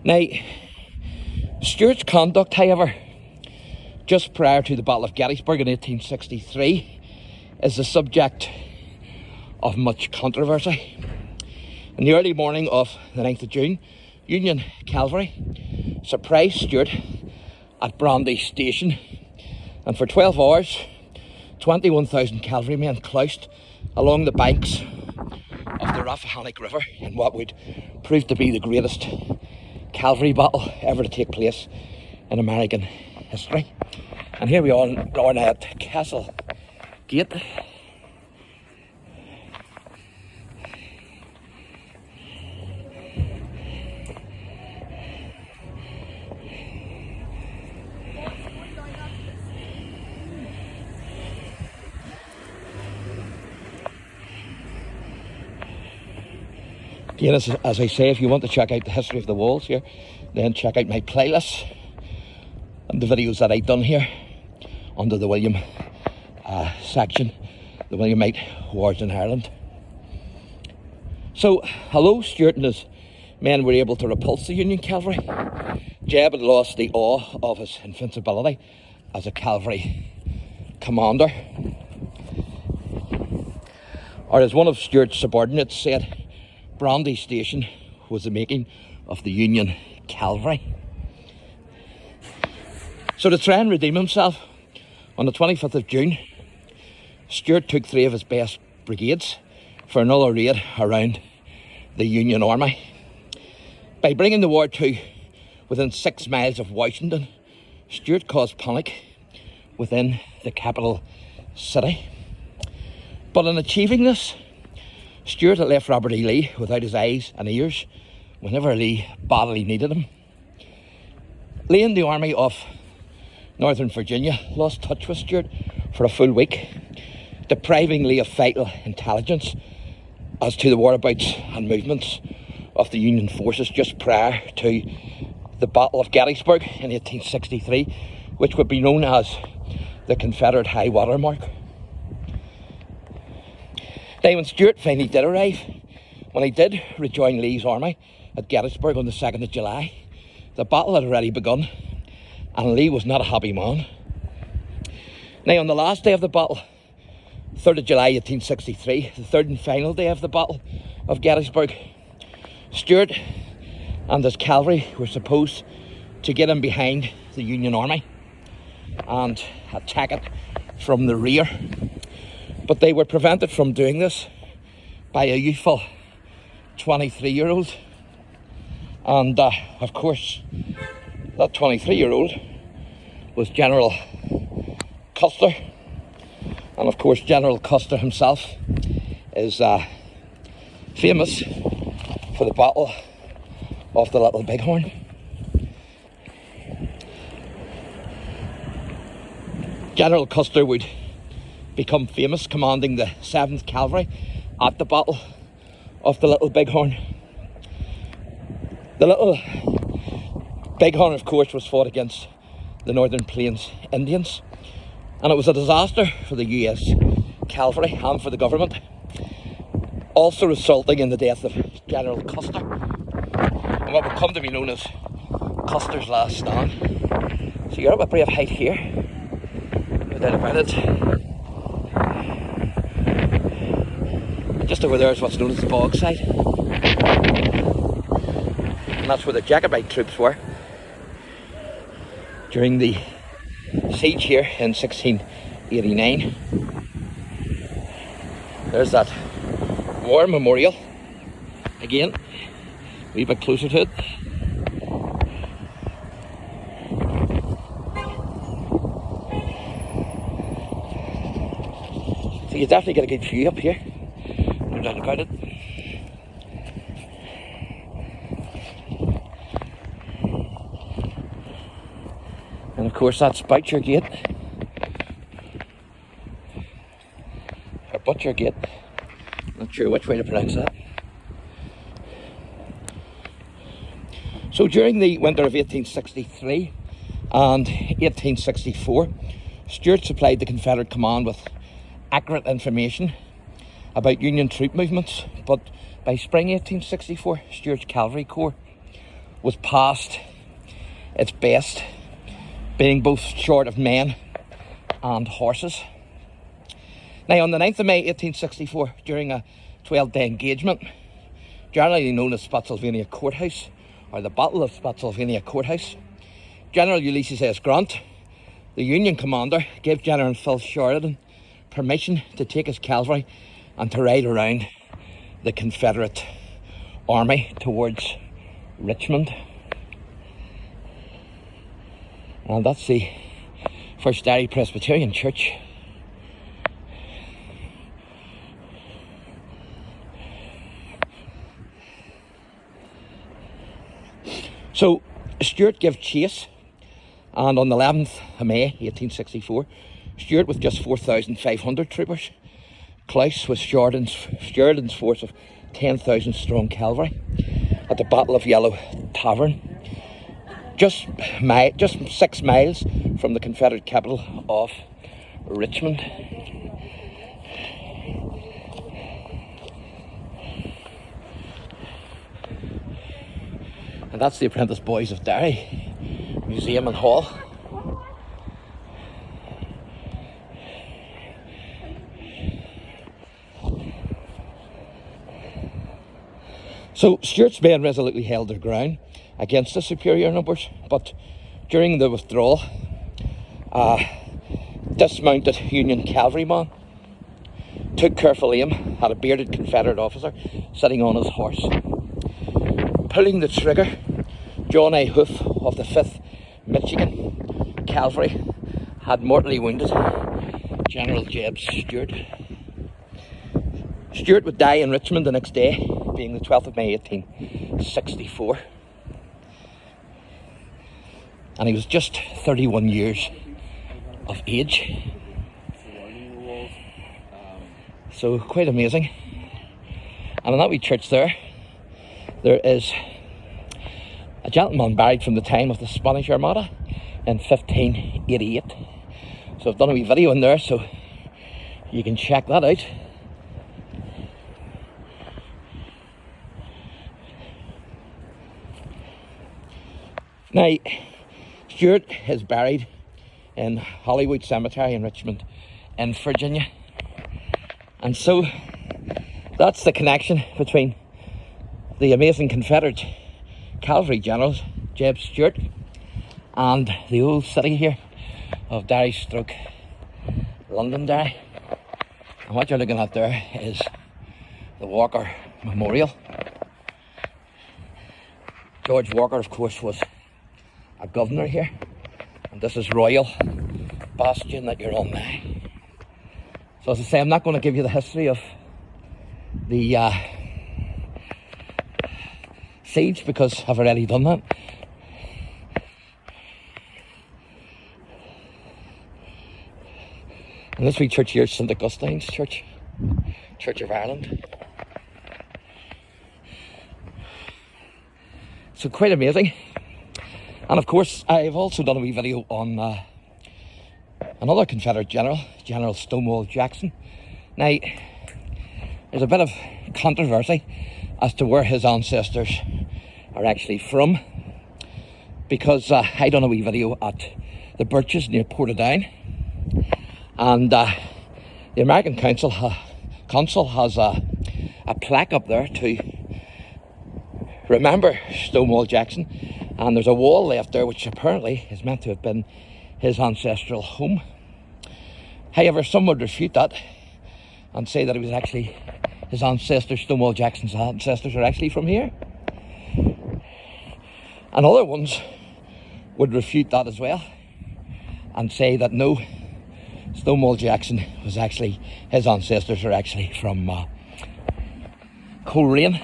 Now, Stuart's conduct, however, just prior to the Battle of Gettysburg in 1863, is the subject of much controversy. In the early morning of the 9th of June, Union Calvary surprised Stuart at Brandy Station, and for 12 hours, 21,000 cavalrymen cloused along the banks of the Rappahannock River in what would prove to be the greatest cavalry battle ever to take place in American history. And here we are now at Castle Gate. Again, as I say, if you want to check out the history of the walls here, then check out my playlist and the videos that I've done here under the William section, the Williamite Wars in Ireland. So, although Stuart and his men were able to repulse the Union cavalry, Jeb had lost the awe of his invincibility as a cavalry commander. Or as one of Stuart's subordinates said, Brandy Station was the making of the Union Calvary. So to try and redeem himself, on the 25th of June, Stuart took 3 of his best brigades for another raid around the Union Army. By bringing the war to within 6 miles of Washington, Stuart caused panic within the capital city. But in achieving this, Stuart had left Robert E. Lee without his eyes and ears whenever Lee badly needed him. Lee and the army of Northern Virginia lost touch with Stuart for a full week, depriving Lee of vital intelligence as to the whereabouts and movements of the Union forces just prior to the Battle of Gettysburg in 1863, which would be known as the Confederate high water mark. Now, when Stuart finally did arrive, when he did rejoin Lee's army at Gettysburg on the 2nd of July, the battle had already begun, and Lee was not a happy man. Now, on the last day of the battle, 3rd of July 1863, the third and final day of the Battle of Gettysburg, Stuart and his cavalry were supposed to get in behind the Union army and attack it from the rear. But they were prevented from doing this by a youthful 23-year-old. And of course, that 23-year-old was General Custer. And of course, General Custer himself is famous for the Battle of the Little Bighorn. General Custer would become famous commanding the 7th Cavalry at the Battle of the Little Bighorn. The Little Bighorn, of course, was fought against the Northern Plains Indians, and it was a disaster for the U.S. Cavalry and for the government, also resulting in the death of General Custer, and what would come to be known as Custer's Last Stand. So you're up a brave height here, no doubt about it. Just over there is what's known as the bog side, and that's where the Jacobite troops were during the siege here in 1689. There's that war memorial again, a wee bit closer to it. So you definitely get a good view up here, no doubt about it. And of course that's Butcher Gate, or Butcher Gate, not sure which way to pronounce that. So during the winter of 1863 and 1864, Stuart supplied the Confederate command with accurate information about Union troop movements, but by spring 1864, Stuart's Cavalry Corps was past its best, being both short of men and horses. Now, on the 9th of May 1864, during a 12-day engagement, generally known as Spotsylvania Courthouse, or the Battle of Spotsylvania Courthouse, General Ulysses S. Grant, the Union commander, gave General Phil Sheridan permission to take his cavalry and to ride around the Confederate army towards Richmond. And that's the First LDERRY Presbyterian Church. So Stuart gave chase, and on the 11th of May 1864, Stuart with just 4,500 troopers, Klaus with Sheridan's force of 10,000 strong cavalry at the Battle of Yellow Tavern, just 6 miles from the Confederate capital of Richmond. And that's the Apprentice Boys of Derry Museum and Hall. So Stuart's men resolutely held their ground against the superior numbers, but during the withdrawal, dismounted Union cavalryman took careful aim at a bearded Confederate officer sitting on his horse. Pulling the trigger, John A. Hoof of the 5th Michigan Cavalry had mortally wounded General Jeb Stuart. Stuart would die in Richmond the next day, being the 12th of May 1864. And he was just 31 years of age. So quite amazing. And in that wee church there is a gentleman buried from the time of the Spanish Armada in 1588. So I've done a wee video in there, so you can check that out. Now, Stuart is buried in Hollywood Cemetery in Richmond in Virginia. And so that's the connection between the amazing Confederate cavalry general Jeb Stuart and the old city here of Derry stroke Londonderry. And what you're looking at there is the Walker Memorial. George Walker, of course, was a governor here, and this is Royal Bastion that you're on now. So as I say, I'm not going to give you the history of the siege because I've already done that. And this wee church here is St Augustine's Church, Church of Ireland. So quite amazing. And of course, I've also done a wee video on another Confederate general, General Stonewall Jackson. Now, there's a bit of controversy as to where his ancestors are actually from, because I done a wee video at the Birches near Portadown, and the American consul has a plaque up there to remember Stonewall Jackson, and there's a wall left there which apparently is meant to have been his ancestral home. However, some would refute that and say that it was actually his ancestors, Stonewall Jackson's ancestors, are actually from here. And other ones would refute that as well and say that no, Stonewall Jackson was actually, his ancestors are actually from Coleraine.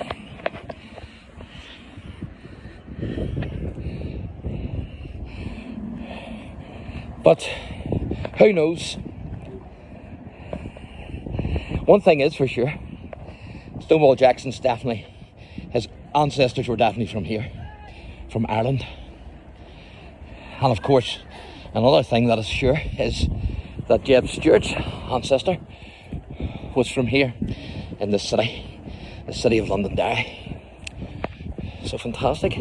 But who knows? One thing is for sure, Stonewall Jackson's definitely, his ancestors were definitely from here, from Ireland. And of course, another thing that is sure is that Jeb Stuart's ancestor was from here in this city, the city of Londonderry. So fantastic.